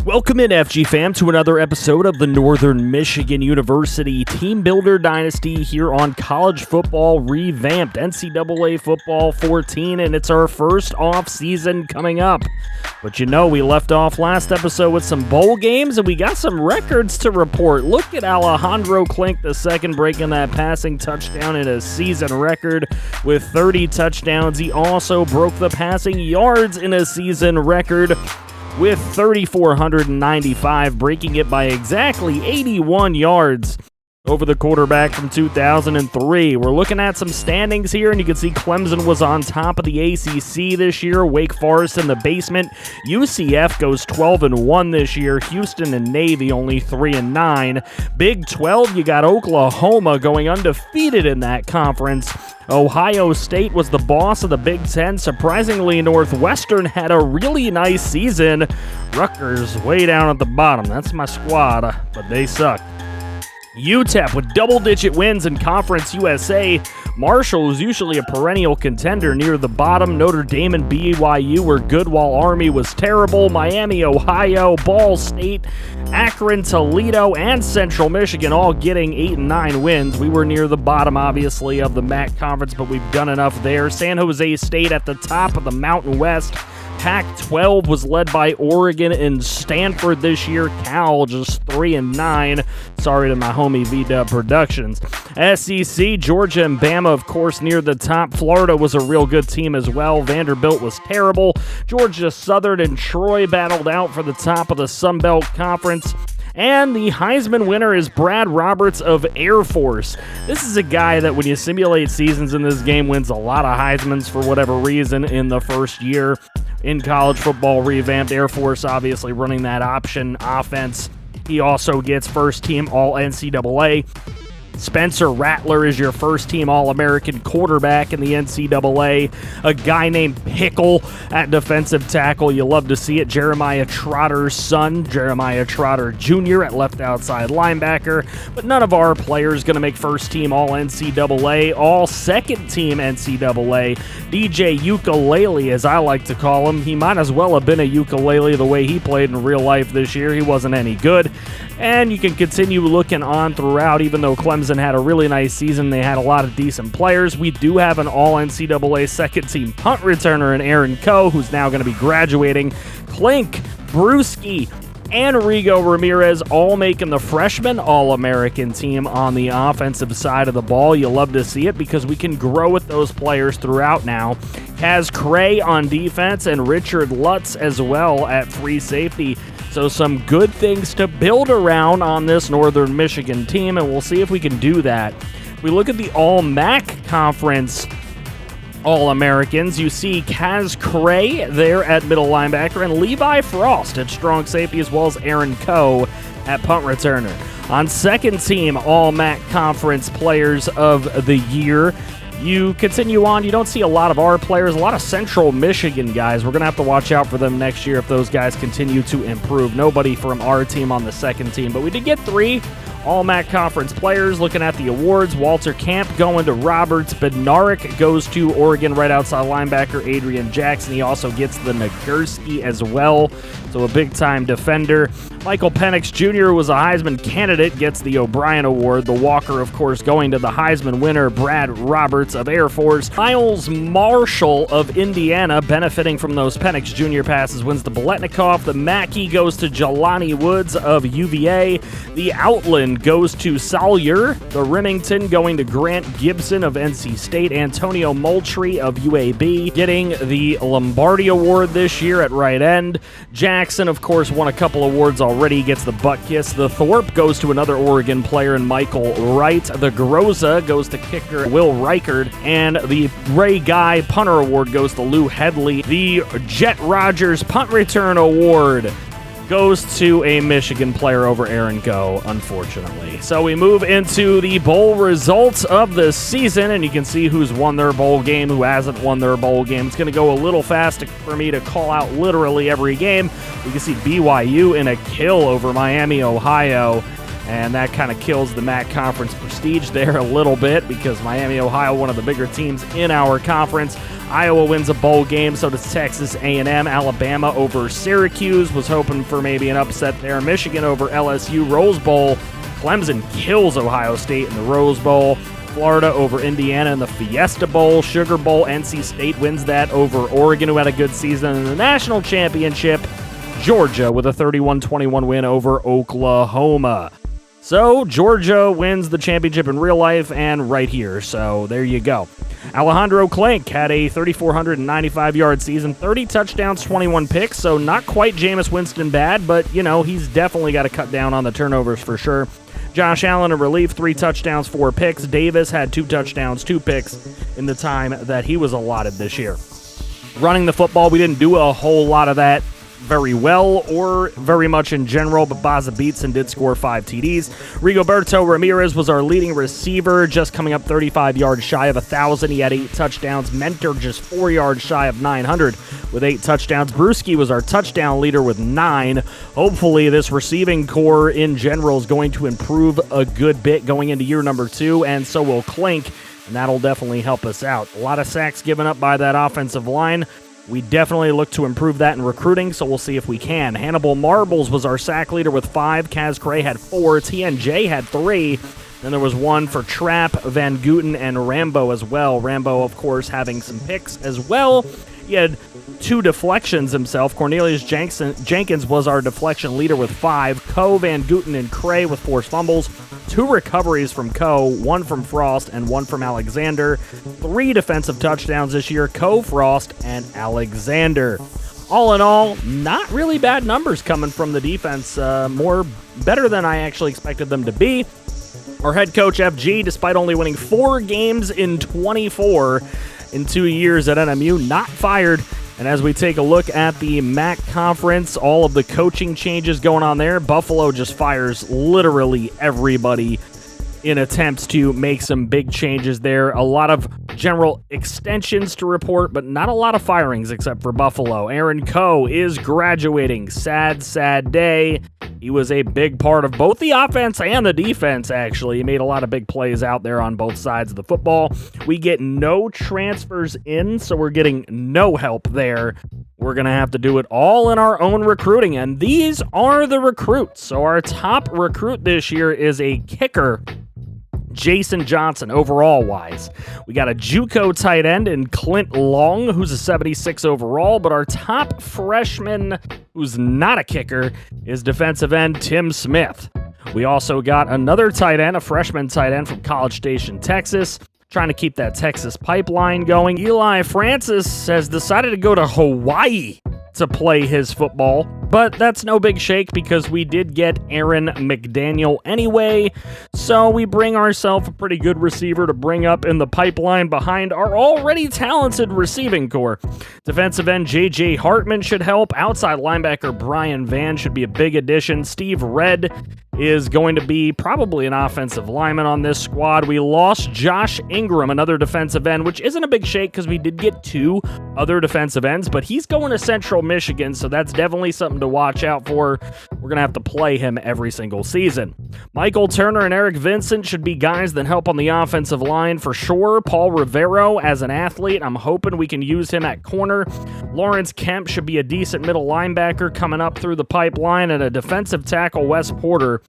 Welcome in, FG fam, to another episode of the Northern Michigan University Teambuilder Dynasty here on College Football Revamped, NCAA Football 14, and it's our first off-season coming up. But you know, we left off last episode with some bowl games, and we got some records to report. Look at Alejandro Klink II breaking that passing touchdown in a season record with 30 touchdowns. He also broke the passing yards in a season record with 3,495, breaking it by exactly 81 yards over the quarterback from 2003. We're looking at some standings here, and you can see Clemson was on top of the ACC this year. Wake Forest in the basement. UCF goes 12-1 this year. Houston and Navy only 3-9. Big 12, you got Oklahoma going undefeated in that conference. Ohio State was the boss of the Big Ten. Surprisingly, Northwestern had a really nice season. Rutgers way down at the bottom. That's my squad, but they suck. UTEP with double-digit wins in Conference USA. Marshall was usually a perennial contender near the bottom. Notre Dame and BYU were good while Army was terrible. Miami, Ohio, Ball State, Akron, Toledo, and Central Michigan all getting 8 and 9 wins. We were near the bottom, obviously, of the MAC Conference, but we've done enough there. San Jose State at the top of the Mountain West. Pac-12 was led by Oregon and Stanford this year. Cal just 3-9. Sorry to my homie V-Dub Productions. SEC, Georgia and Bama, of course, near the top. Florida was a real good team as well. Vanderbilt was terrible. Georgia Southern and Troy battled out for the top of the Sun Belt Conference. And the Heisman winner is Brad Roberts of Air Force. This is a guy that when you simulate seasons in this game wins a lot of Heismans for whatever reason in the first year in College Football Revamped. Air Force obviously running that option offense. He also gets first team All-NCAA. Spencer Rattler is your first-team All-American quarterback in the NCAA. A guy named Pickle at defensive tackle. You love to see it. Jeremiah Trotter's son, Jeremiah Trotter Jr. at left outside linebacker. But none of our players going to make first-team All-NCAA. All-second-team NCAA. DJ Ukulele, as I like to call him. He might as well have been a ukulele the way he played in real life this year. He wasn't any good. And you can continue looking on throughout, even though Clemson had a really nice season. They had a lot of decent players. We do have an All-NCAA second-team punt returner in Aaron Coe, who's now going to be graduating. Klink, Brewski, and Rigo Ramirez all making the freshman All-American team on the offensive side of the ball. You love to see it because we can grow with those players throughout now. Has Cray on defense and Richard Lutz as well at free safety. So some good things to build around on this Northern Michigan team, and we'll see if we can do that. If we look at the All-MAC Conference All-Americans, you see Kaz Cray there at middle linebacker and Levi Frost at strong safety, as well as Aaron Coe at punt returner. On second team All-MAC Conference Players of the Year, you continue on. You don't see a lot of our players, a lot of Central Michigan guys. We're going to have to watch out for them next year if those guys continue to improve. Nobody from our team on the second team, but we did get 3 All-MAC Conference players. Looking at the awards, Walter Camp going to Roberts. Bednarik goes to Oregon right outside linebacker Adrian Jackson. He also gets the Nagurski as well, so a big-time defender. Michael Penix Jr. was a Heisman candidate, gets the O'Brien Award. The Walker, of course, going to the Heisman winner, Brad Roberts of Air Force. Miles Marshall of Indiana, benefiting from those Penix Jr. passes, wins the Biletnikoff. The Mackey goes to Jelani Woods of UVA. The Outland goes to Salyer. The Remington going to Grant Gibson of NC State. Antonio Moultrie of UAB getting the Lombardi Award this year at right end. Jackson, of course, won a couple awards already, gets the butt kiss. The Thorpe goes to another Oregon player in Michael Wright. The Groza goes to kicker Will Reichard. And the Ray Guy Punter Award goes to Lou Headley. The Jet Rogers Punt Return Award goes to a Michigan player over Aaron Go, unfortunately. So we move into the bowl results of the season, and you can see who's won their bowl game, who hasn't won their bowl game. It's going to go a little fast for me to call out literally every game. You can see BYU in a kill over Miami, Ohio. and that kind of kills the MAC conference prestige there a little bit because Miami, Ohio, one of the bigger teams in our conference. Iowa wins a bowl game, so does Texas A&M. Alabama over Syracuse, was hoping for maybe an upset there. Michigan over LSU, Rose Bowl. Clemson kills Ohio State in the Rose Bowl. Florida over Indiana in the Fiesta Bowl. Sugar Bowl, NC State wins that over Oregon, who had a good season. In the national championship, Georgia with a 31-21 win over Oklahoma. So Georgia wins the championship in real life and right here, so there you go. Alejandro Klink had a 3,495-yard season, 30 touchdowns, 21 picks, so not quite Jameis Winston bad, but, he's definitely got to cut down on the turnovers for sure. Josh Allen in relief, 3 touchdowns, 4 picks. Davis had 2 touchdowns, 2 picks in the time that he was allotted this year. Running the football, we didn't do a whole lot of that very well or very much in general, but Baza Beatson did score 5 TDs. Rigoberto Ramirez was our leading receiver, just coming up 35 yards shy of 1,000. He had 8 touchdowns. Mentor just 4 yards shy of 900 with 8 touchdowns. Brewski was our touchdown leader with 9. Hopefully this receiving core in general is going to improve a good bit going into year number 2, and so will Klink, and that'll definitely help us out. A lot of sacks given up by that offensive line. We definitely look to improve that in recruiting, so we'll see if we can. Hannibal Marbles was our sack leader with 5. Kaz Cray had 4. TNJ had 3. Then there was 1 for Trapp, Van Guten, and Rambo as well. Rambo, of course, having some picks as well. He had 2 deflections himself. Cornelius Jenkins was our deflection leader with 5. Coe, Van Guten, and Cray with forced fumbles. 2 recoveries from Coe, 1 from Frost, and 1 from Alexander. 3 defensive touchdowns this year, Coe, Frost, and Alexander. All in all, not really bad numbers coming from the defense. Better than I actually expected them to be. Our head coach, FG, despite only winning 4 games in 24 in 2 years at NMU, not fired. And as we take a look at the MAC conference, all of the coaching changes going on there, Buffalo just fires literally everybody in attempts to make some big changes there. A lot of general extensions to report, but not a lot of firings except for Buffalo. Aaron Coe is graduating. Sad, sad day. He was a big part of both the offense and the defense, actually. He made a lot of big plays out there on both sides of the football. We get no transfers in, so we're getting no help there. We're going to have to do it all in our own recruiting, and these are the recruits. So our top recruit this year is a kicker, Jason Johnson, overall-wise. We got a JUCO tight end in Clint Long, who's a 76 overall, but our top freshman, who's not a kicker, is defensive end Tim Smith. We also got another tight end, a freshman tight end from College Station, Texas, trying to keep that Texas pipeline going. Eli Francis has decided to go to Hawaii to play his football, but that's no big shake because we did get Aaron McDaniel anyway, so we bring ourselves a pretty good receiver to bring up in the pipeline behind our already talented receiving core. Defensive end J.J. Hartman should help. Outside linebacker Brian Van should be a big addition. Steve Redd is going to be probably an offensive lineman on this squad. We lost Josh Ingram, another defensive end, which isn't a big shake because we did get 2 other defensive ends, but he's going to Central Michigan, so that's definitely something to watch out for. We're going to have to play him every single season. Michael Turner and Eric Vincent should be guys that help on the offensive line for sure. Paul Rivero as an athlete, I'm hoping we can use him at corner. Lawrence Kemp should be a decent middle linebacker coming up through the pipeline, and a defensive tackle, Wes Porter.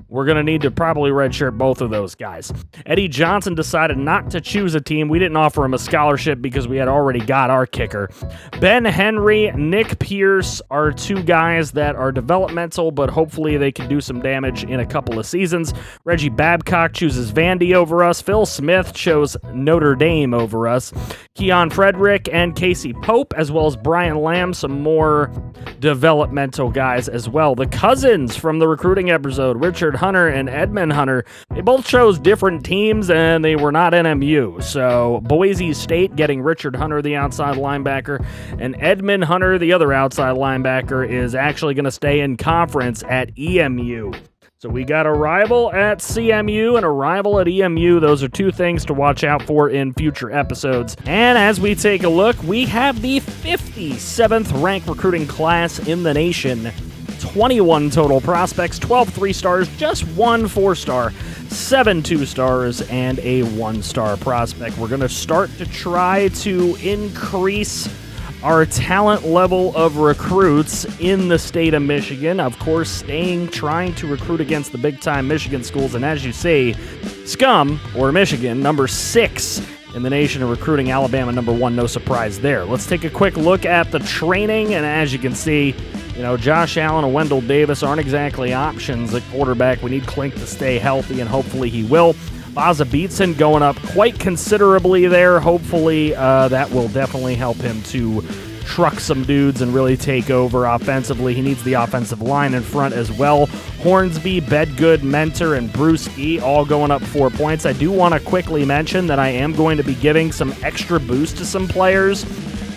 We're going to need to probably redshirt both of those guys. Eddie Johnson decided not to choose a team. We didn't offer him a scholarship because we had already got our kicker. Ben Henry, Nick Pierce are 2 guys that are developmental, but hopefully they can do some damage in a couple of seasons. Reggie Babcock chooses Vandy over us. Phil Smith chose Notre Dame over us. Keon Frederick and Casey Pope, as well as Brian Lamb, some more developmental guys as well. The cousins from the recruiting episode, Richard Hunter and Edmund Hunter, they both chose different teams and they were not NMU. So Boise State getting Richard Hunter, the outside linebacker, and Edmund Hunter, the other outside linebacker, is actually going to stay in conference at EMU. So we got a rival at CMU and a rival at EMU. Those are 2 things to watch out for in future episodes. And as we take a look, we have the 57th ranked recruiting class in the nation. 21 total prospects, 12 3-stars, just 1 4-star, 7 2-stars, and a 1-star prospect. We're going to start to try to increase our talent level of recruits in the state of Michigan. Of course, trying to recruit against the big-time Michigan schools. And as you see, Scum, or Michigan, number 6 in the nation of recruiting. Alabama, number 1, no surprise there. Let's take a quick look at the training. And as you can see, Josh Allen and Wendell Davis aren't exactly options at quarterback. We need Klink to stay healthy, and hopefully he will. Baza Beatson going up quite considerably there. Hopefully that will definitely help him to truck some dudes and really take over offensively. He needs the offensive line in front as well. Hornsby, Bedgood, Mentor, and Brewski all going up 4 points. I do want to quickly mention that I am going to be giving some extra boost to some players.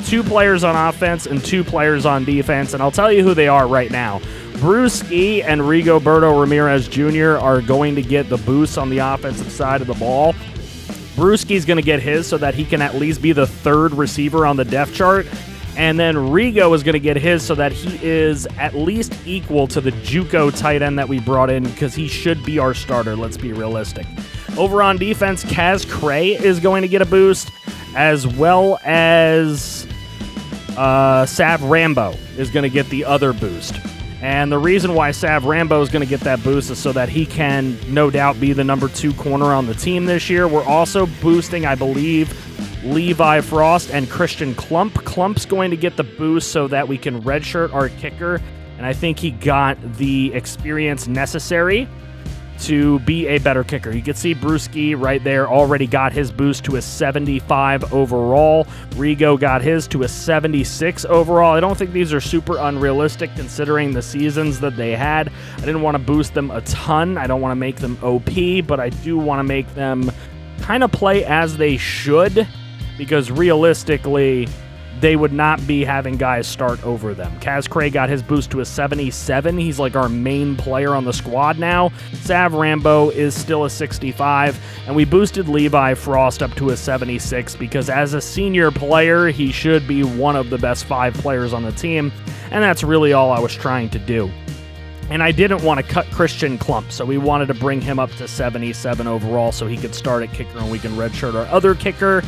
2 players on offense and 2 players on defense, and I'll tell you who they are right now. Brewski and Rigoberto Ramirez Jr. are going to get the boost on the offensive side of the ball. Brewski's going to get his so that he can at least be the 3rd receiver on the depth chart. And then Rigo is going to get his so that he is at least equal to the JUCO tight end that we brought in, because he should be our starter, let's be realistic. Over on defense, Kaz Cray is going to get a boost, as well as Sav Rambo is going to get the other boost. And the reason why Sav Rambo is going to get that boost is so that he can, no doubt, be the number 2 corner on the team this year. We're also boosting, I believe, Levi Frost and Christian Klump. Klump's going to get the boost so that we can redshirt our kicker, and I think he got the experience necessary to be a better kicker. You can see Brewski right there already got his boost to a 75 overall. Rigo got his to a 76 overall. I don't think these are super unrealistic considering the seasons that they had. I didn't want to boost them a ton. I don't want to make them OP, but I do want to make them kind of play as they should, because realistically, they would not be having guys start over them. Kaz Cray got his boost to a 77. He's like our main player on the squad now. Sav Rambo is still a 65, and we boosted Levi Frost up to a 76 because as a senior player, he should be one of the best 5 players on the team, and that's really all I was trying to do. And I didn't want to cut Christian Klump, so we wanted to bring him up to 77 overall so he could start at kicker and we can redshirt our other kicker.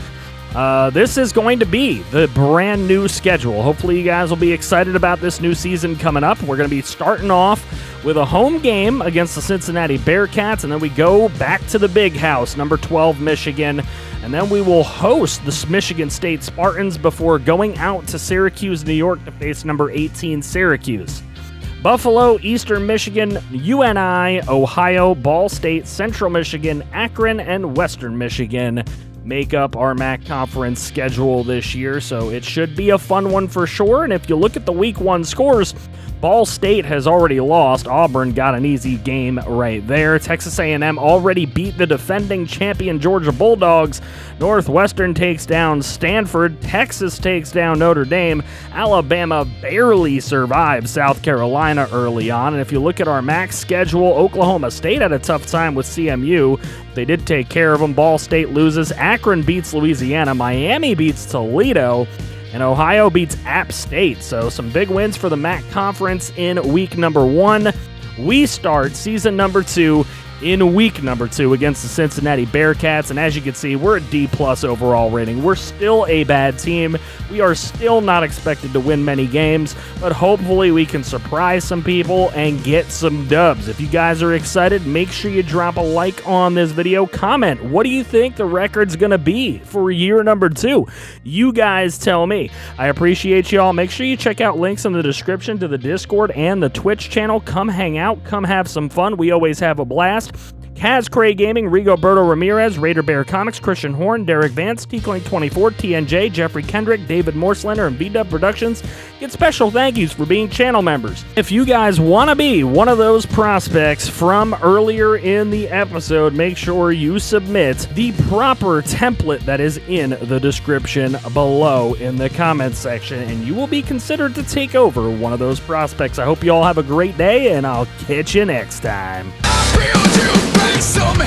This is going to be the brand new schedule. Hopefully you guys will be excited about this new season coming up. We're going to be starting off with a home game against the Cincinnati Bearcats, and then we go back to the big house, number 12 Michigan, and then we will host the Michigan State Spartans before going out to Syracuse, New York to face number 18 Syracuse. Buffalo, Eastern Michigan, UNI, Ohio, Ball State, Central Michigan, Akron, and Western Michigan make up our MAC conference schedule this year, so it should be a fun one for sure. And if you look at the week 1 scores, Ball State has already lost. Auburn got an easy game right there. Texas A&M already beat the defending champion Georgia Bulldogs. Northwestern takes down Stanford. Texas takes down Notre Dame. Alabama barely survived South Carolina early on. And if you look at our MAC schedule, Oklahoma State had a tough time with CMU. They did take care of them. Ball State loses. Akron beats Louisiana. Miami beats Toledo. And Ohio beats App State. So some big wins for the MAC Conference in week number 1. We start season number 2 in week number 2 against the Cincinnati Bearcats. And as you can see, we're a D+ overall rating. We're still a bad team. We are still not expected to win many games, but hopefully we can surprise some people and get some dubs. If you guys are excited, make sure you drop a like on this video. Comment, what do you think the record's going to be for year number 2? You guys tell me. I appreciate y'all. Make sure you check out links in the description to the Discord and the Twitch channel. Come hang out. Come have some fun. We always have a blast. Kaz Cray Gaming, Rigoberto Ramirez, Raider Bear Comics, Christian Horn, Derek Vance, T-Clink24, TNJ, Jeffrey Kendrick, David Morslander, and VW Productions get special thank yous for being channel members. If you guys want to be one of those prospects from earlier in the episode, make sure you submit the proper template that is in the description below in the comments section, and you will be considered to take over one of those prospects. I hope you all have a great day, and I'll catch you next time. Some